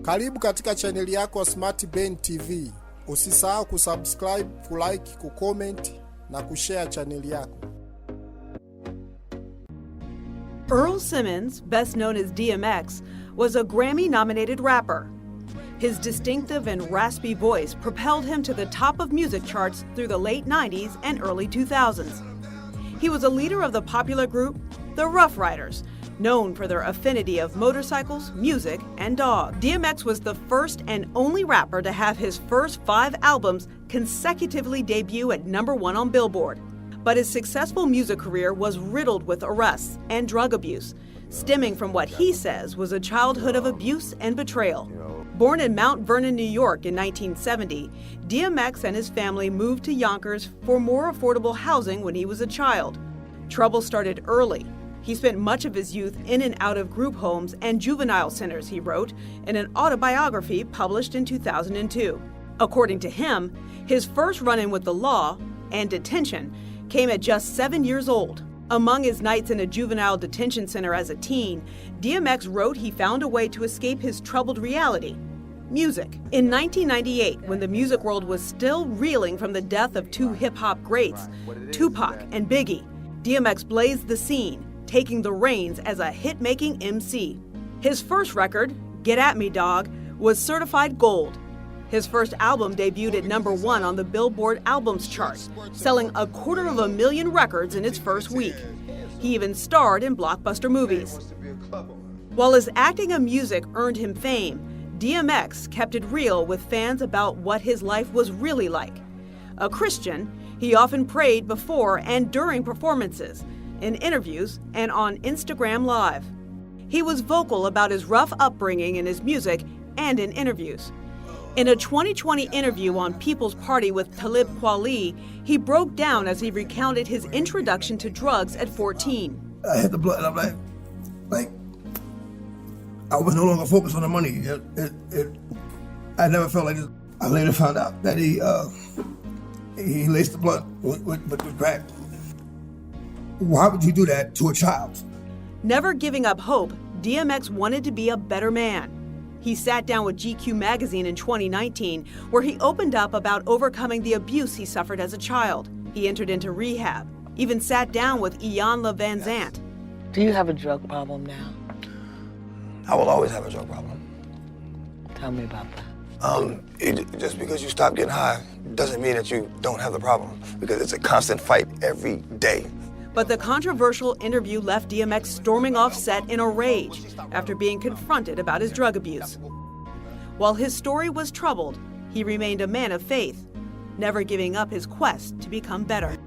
Karibu katika chaneli yako Smart Ben TV. Usisahau kusubscribe, kulike, kucomment na kushare chaneli yako. Earl Simmons, best known as DMX, was a Grammy-nominated rapper. His distinctive and raspy voice propelled him to the top of music charts through the late 90s and early 2000s. He was a leader of the popular group, the Rough Riders, known for their affinity of motorcycles, music, and dogs. DMX was the first and only rapper to have his first 5 albums consecutively debut at #1 on Billboard. But his successful music career was riddled with arrests and drug abuse, stemming from what he says was a childhood of abuse and betrayal. Born in Mount Vernon, New York in 1970, DMX and his family moved to Yonkers for more affordable housing when he was a child. Trouble started early. He spent much of his youth in and out of group homes and juvenile centers, he wrote in an autobiography published in 2002. According to him, his first run-in with the law and detention came at just 7 years old. Among his nights in a juvenile detention center as a teen, DMX wrote he found a way to escape his troubled reality: music. In 1998, when the music world was still reeling from the death of 2 hip-hop greats, Tupac and Biggie, DMX blazed the scene, taking the reins as a hit-making MC. His first record, Get At Me Dog, was certified gold. His first album debuted at #1 on the Billboard Albums chart, selling 250,000 records in its first week. He even starred in blockbuster movies. While his acting and music earned him fame, DMX kept it real with fans about what his life was really like. A Christian, he often prayed before and during performances, in interviews, and on Instagram Live. He was vocal about his rough upbringing in his music and in interviews. In a 2020 interview on People's Party with Talib Kweli, he broke down as he recounted his introduction to drugs at 14. I hit the blood and I'm like, I was no longer focused on the money. I never felt like this. I later found out that he laced the blood with crack. Why would you do that to a child? Never giving up hope, DMX wanted to be a better man. He sat down with GQ magazine in 2019, where he opened up about overcoming the abuse he suffered as a child. He entered into rehab, even sat down with Iyanla Vanzant. Do you have a drug problem now? I will always have a drug problem. Tell me about that. Just because you stop getting high doesn't mean that you don't have the problem, because it's a constant fight every day. But the controversial interview left DMX storming off set in a rage after being confronted about his drug abuse. While his story was troubled, he remained a man of faith, never giving up his quest to become better.